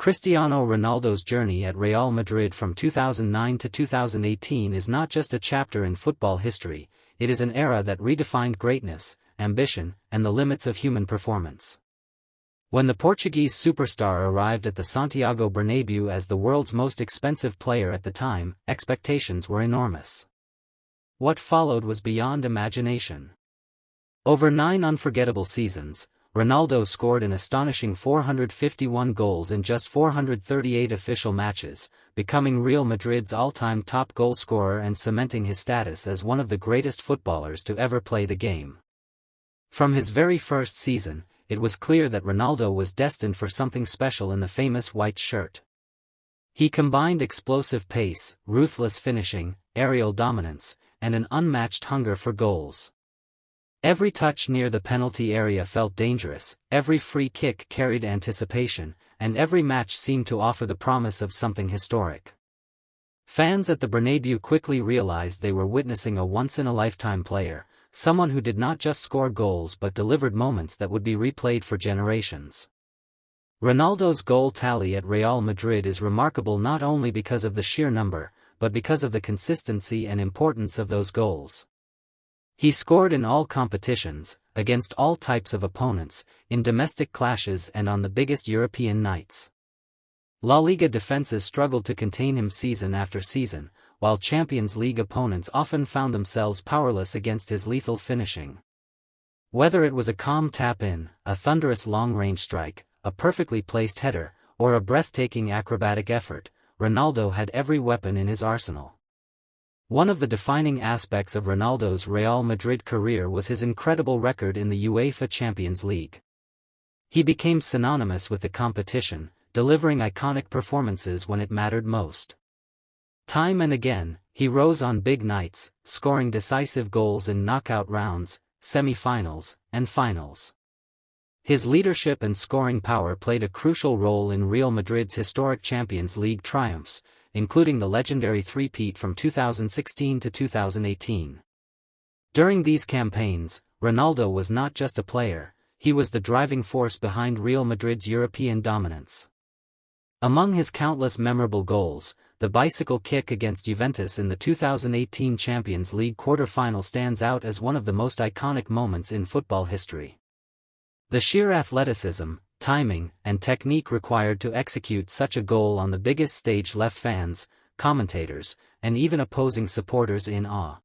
Cristiano Ronaldo's journey at Real Madrid from 2009 to 2018 is not just a chapter in football history, it is an era that redefined greatness, ambition, and the limits of human performance. When the Portuguese superstar arrived at the Santiago Bernabéu as the world's most expensive player at the time, expectations were enormous. What followed was beyond imagination. Over 9 unforgettable seasons, Ronaldo scored an astonishing 451 goals in just 438 official matches, becoming Real Madrid's all-time top goalscorer and cementing his status as one of the greatest footballers to ever play the game. From his very first season, it was clear that Ronaldo was destined for something special in the famous white shirt. He combined explosive pace, ruthless finishing, aerial dominance, and an unmatched hunger for goals. Every touch near the penalty area felt dangerous, every free kick carried anticipation, and every match seemed to offer the promise of something historic. Fans at the Bernabéu quickly realized they were witnessing a once-in-a-lifetime player, someone who did not just score goals but delivered moments that would be replayed for generations. Ronaldo's goal tally at Real Madrid is remarkable not only because of the sheer number, but because of the consistency and importance of those goals. He scored in all competitions, against all types of opponents, in domestic clashes and on the biggest European nights. LaLiga defenses struggled to contain him season after season, while Champions League opponents often found themselves powerless against his lethal finishing. Whether it was a calm tap-in, a thunderous long-range strike, a perfectly placed header, or a breathtaking acrobatic effort, Ronaldo had every weapon in his arsenal. One of the defining aspects of Ronaldo's Real Madrid career was his incredible record in the UEFA Champions League. He became synonymous with the competition, delivering iconic performances when it mattered most. Time and again, he rose on big nights, scoring decisive goals in knockout rounds, semi-finals, and finals. His leadership and scoring power played a crucial role in Real Madrid's historic Champions League triumphs, including the legendary three-peat from 2016 to 2018. During these campaigns, Ronaldo was not just a player, he was the driving force behind Real Madrid's European dominance. Among his countless memorable goals, the bicycle kick against Juventus in the 2018 Champions League quarter-final stands out as one of the most iconic moments in football history. The sheer athleticism, timing, and technique required to execute such a goal on the biggest stage left fans, commentators, and even opposing supporters in awe.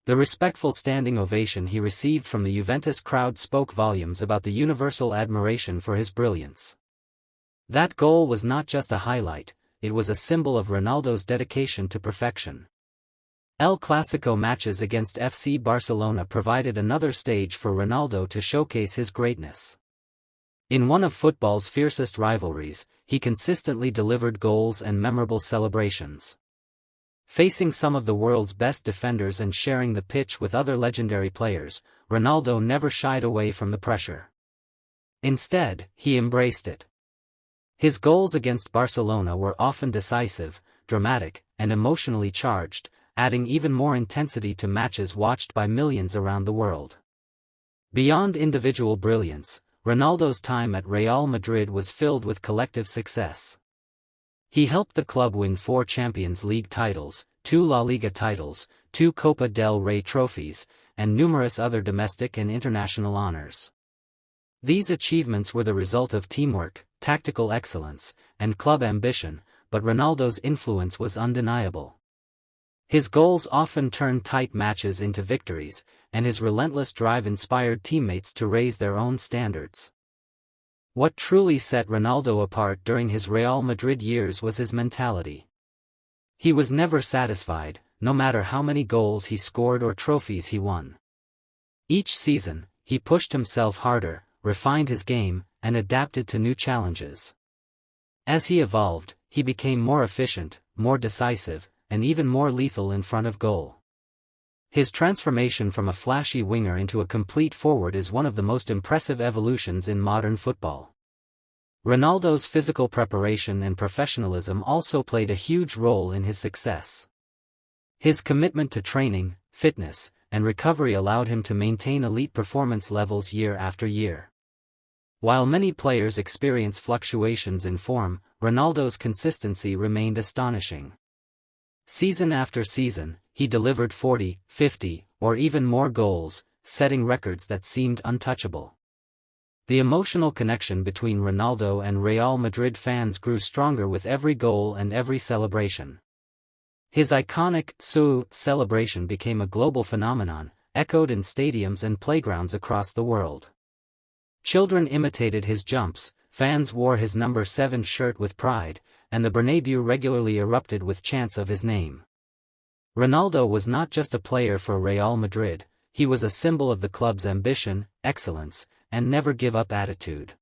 The respectful standing ovation he received from the Juventus crowd spoke volumes about the universal admiration for his brilliance. That goal was not just a highlight, it was a symbol of Ronaldo's dedication to perfection. El Clásico matches against FC Barcelona provided another stage for Ronaldo to showcase his greatness. In one of football's fiercest rivalries, he consistently delivered goals and memorable celebrations. Facing some of the world's best defenders and sharing the pitch with other legendary players, Ronaldo never shied away from the pressure. Instead, he embraced it. His goals against Barcelona were often decisive, dramatic, and emotionally charged, adding even more intensity to matches watched by millions around the world. Beyond individual brilliance, Ronaldo's time at Real Madrid was filled with collective success. He helped the club win 4 Champions League titles, 2 LaLiga titles, 2 Copa del Rey trophies, and numerous other domestic and international honors. These achievements were the result of teamwork, tactical excellence, and club ambition, but Ronaldo's influence was undeniable. His goals often turned tight matches into victories, and his relentless drive inspired teammates to raise their own standards. What truly set Ronaldo apart during his Real Madrid years was his mentality. He was never satisfied, no matter how many goals he scored or trophies he won. Each season, he pushed himself harder, refined his game, and adapted to new challenges. As he evolved, he became more efficient, more decisive, and even more lethal in front of goal. His transformation from a flashy winger into a complete forward is one of the most impressive evolutions in modern football. Ronaldo's physical preparation and professionalism also played a huge role in his success. His commitment to training, fitness, and recovery allowed him to maintain elite performance levels year after year. While many players experience fluctuations in form, Ronaldo's consistency remained astonishing. Season after season, he delivered 40, 50, or even more goals, setting records that seemed untouchable. The emotional connection between Ronaldo and Real Madrid fans grew stronger with every goal and every celebration. His iconic "Su" celebration became a global phenomenon, echoed in stadiums and playgrounds across the world. Children imitated his jumps, fans wore his number 7 shirt with pride, and the Bernabéu regularly erupted with chants of his name. Ronaldo was not just a player for Real Madrid, he was a symbol of the club's ambition, excellence, and never-give-up attitude.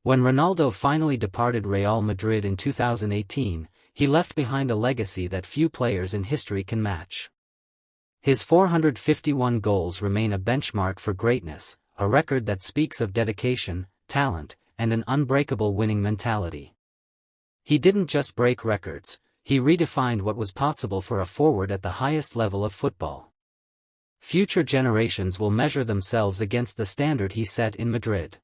When Ronaldo finally departed Real Madrid in 2018, he left behind a legacy that few players in history can match. His 451 goals remain a benchmark for greatness, a record that speaks of dedication, talent, and an unbreakable winning mentality. He didn't just break records, he redefined what was possible for a forward at the highest level of football. Future generations will measure themselves against the standard he set in Madrid.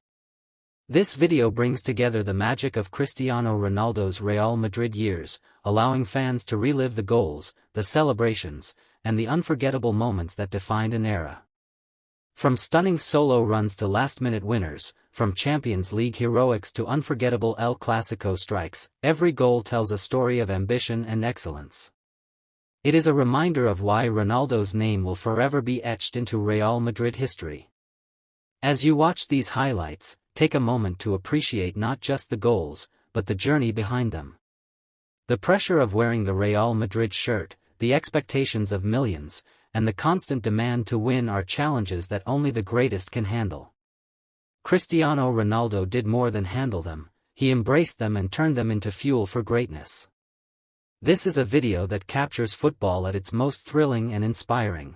This video brings together the magic of Cristiano Ronaldo's Real Madrid years, allowing fans to relive the goals, the celebrations, and the unforgettable moments that defined an era. From stunning solo runs to last-minute winners, from Champions League heroics to unforgettable El Clásico strikes, every goal tells a story of ambition and excellence. It is a reminder of why Ronaldo's name will forever be etched into Real Madrid history. As you watch these highlights, take a moment to appreciate not just the goals, but the journey behind them. The pressure of wearing the Real Madrid shirt, the expectations of millions, and the constant demand to win are challenges that only the greatest can handle. Cristiano Ronaldo did more than handle them, he embraced them and turned them into fuel for greatness. This is a video that captures football at its most thrilling and inspiring.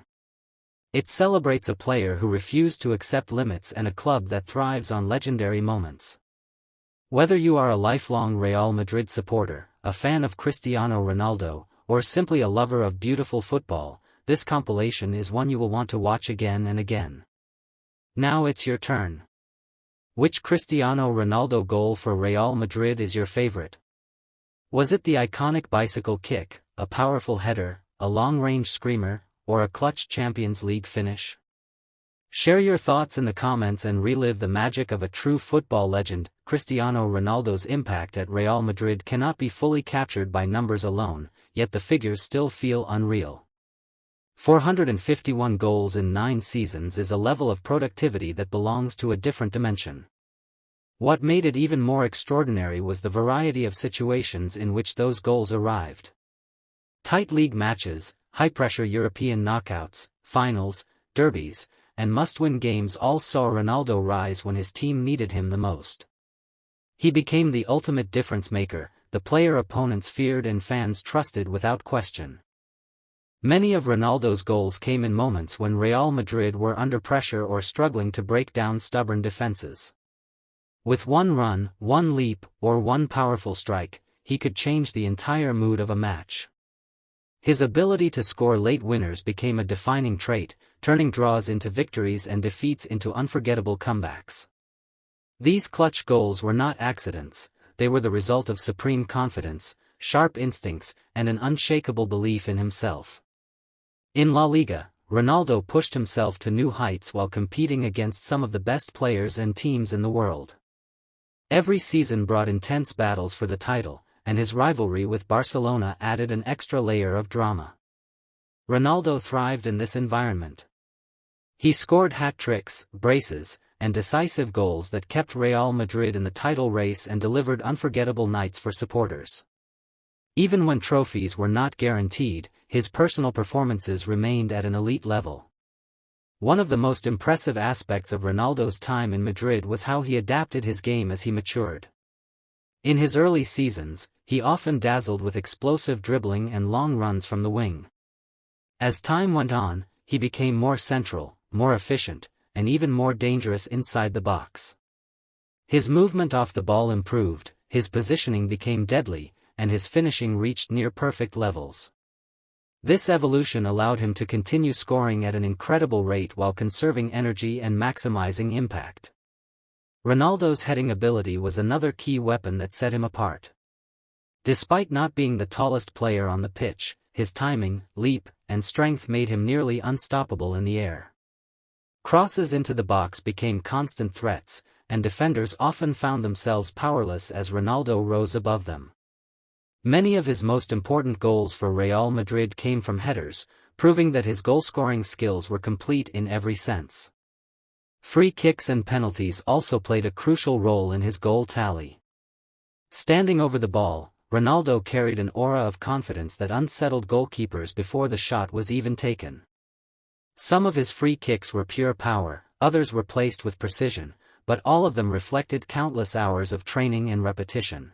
It celebrates a player who refused to accept limits and a club that thrives on legendary moments. Whether you are a lifelong Real Madrid supporter, a fan of Cristiano Ronaldo, or simply a lover of beautiful football, this compilation is one you will want to watch again and again. Now it's your turn. Which Cristiano Ronaldo goal for Real Madrid is your favorite? Was it the iconic bicycle kick, a powerful header, a long-range screamer, or a clutch Champions League finish? Share your thoughts in the comments and relive the magic of a true football legend. Cristiano Ronaldo's impact at Real Madrid cannot be fully captured by numbers alone, yet the figures still feel unreal. 451 goals in 9 seasons is a level of productivity that belongs to a different dimension. What made it even more extraordinary was the variety of situations in which those goals arrived. Tight league matches, high-pressure European knockouts, finals, derbies, and must-win games all saw Ronaldo rise when his team needed him the most. He became the ultimate difference-maker, the player opponents feared and fans trusted without question. Many of Ronaldo's goals came in moments when Real Madrid were under pressure or struggling to break down stubborn defenses. With one run, one leap, or one powerful strike, he could change the entire mood of a match. His ability to score late winners became a defining trait, turning draws into victories and defeats into unforgettable comebacks. These clutch goals were not accidents, they were the result of supreme confidence, sharp instincts, and an unshakable belief in himself. In LaLiga, Ronaldo pushed himself to new heights while competing against some of the best players and teams in the world. Every season brought intense battles for the title, and his rivalry with Barcelona added an extra layer of drama. Ronaldo thrived in this environment. He scored hat-tricks, braces, and decisive goals that kept Real Madrid in the title race and delivered unforgettable nights for supporters. Even when trophies were not guaranteed, his personal performances remained at an elite level. One of the most impressive aspects of Ronaldo's time in Madrid was how he adapted his game as he matured. In his early seasons, he often dazzled with explosive dribbling and long runs from the wing. As time went on, he became more central, more efficient, and even more dangerous inside the box. His movement off the ball improved, his positioning became deadly, and his finishing reached near-perfect levels. This evolution allowed him to continue scoring at an incredible rate while conserving energy and maximizing impact. Ronaldo's heading ability was another key weapon that set him apart. Despite not being the tallest player on the pitch, his timing, leap, and strength made him nearly unstoppable in the air. Crosses into the box became constant threats, and defenders often found themselves powerless as Ronaldo rose above them. Many of his most important goals for Real Madrid came from headers, proving that his goal-scoring skills were complete in every sense. Free kicks and penalties also played a crucial role in his goal tally. Standing over the ball, Ronaldo carried an aura of confidence that unsettled goalkeepers before the shot was even taken. Some of his free kicks were pure power, others were placed with precision, but all of them reflected countless hours of training and repetition.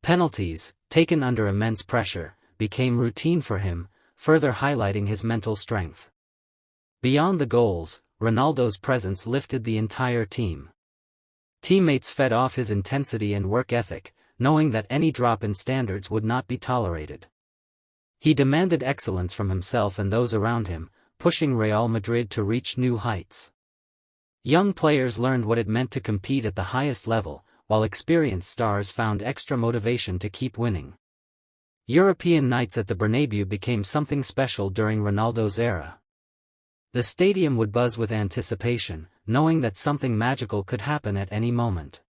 Penalties, taken under immense pressure, became routine for him, further highlighting his mental strength. Beyond the goals, Ronaldo's presence lifted the entire team. Teammates fed off his intensity and work ethic, knowing that any drop in standards would not be tolerated. He demanded excellence from himself and those around him, pushing Real Madrid to reach new heights. Young players learned what it meant to compete at the highest level, while experienced stars found extra motivation to keep winning. European nights at the Bernabéu became something special during Ronaldo's era. The stadium would buzz with anticipation, knowing that something magical could happen at any moment.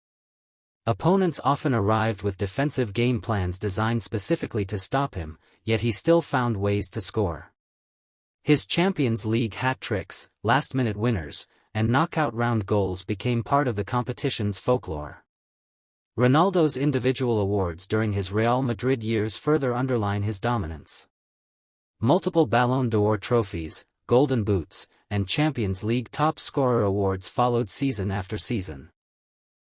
Opponents often arrived with defensive game plans designed specifically to stop him, yet he still found ways to score. His Champions League hat-tricks, last-minute winners, and knockout round goals became part of the competition's folklore. Ronaldo's individual awards during his Real Madrid years further underline his dominance. Multiple Ballon d'Or trophies, Golden Boots, and Champions League top scorer awards followed season after season.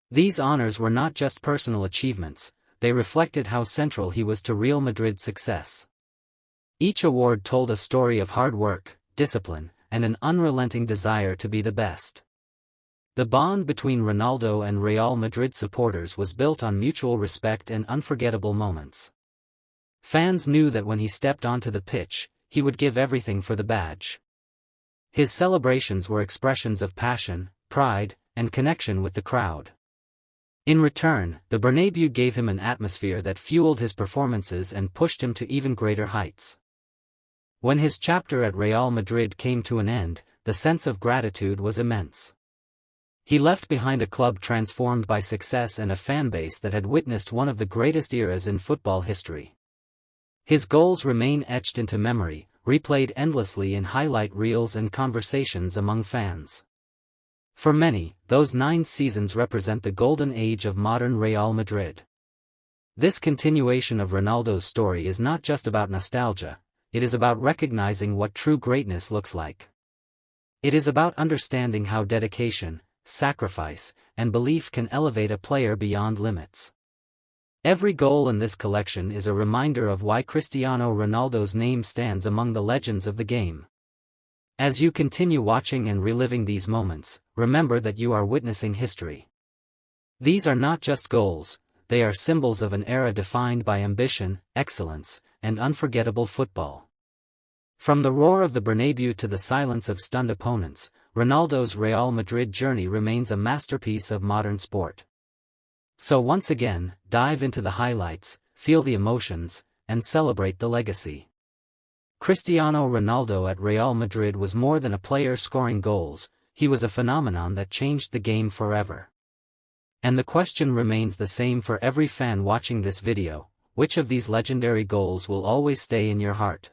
These honors were not just personal achievements, they reflected how central he was to Real Madrid's success. Each award told a story of hard work, discipline, and an unrelenting desire to be the best. The bond between Ronaldo and Real Madrid supporters was built on mutual respect and unforgettable moments. Fans knew that when he stepped onto the pitch, he would give everything for the badge. His celebrations were expressions of passion, pride, and connection with the crowd. In return, the Bernabéu gave him an atmosphere that fueled his performances and pushed him to even greater heights. When his chapter at Real Madrid came to an end, the sense of gratitude was immense. He left behind a club transformed by success and a fanbase that had witnessed one of the greatest eras in football history. His goals remain etched into memory, replayed endlessly in highlight reels and conversations among fans. For many, those 9 seasons represent the golden age of modern Real Madrid. This continuation of Ronaldo's story is not just about nostalgia, it is about recognizing what true greatness looks like. It is about understanding how dedication, sacrifice, and belief can elevate a player beyond limits. Every goal in this collection is a reminder of why Cristiano Ronaldo's name stands among the legends of the game. As you continue watching and reliving these moments, remember that you are witnessing history. These are not just goals, they are symbols of an era defined by ambition, excellence, and unforgettable football. From the roar of the Bernabéu to the silence of stunned opponents, Ronaldo's Real Madrid journey remains a masterpiece of modern sport. So once again, dive into the highlights, feel the emotions, and celebrate the legacy. Cristiano Ronaldo at Real Madrid was more than a player scoring goals, he was a phenomenon that changed the game forever. And the question remains the same for every fan watching this video: which of these legendary goals will always stay in your heart?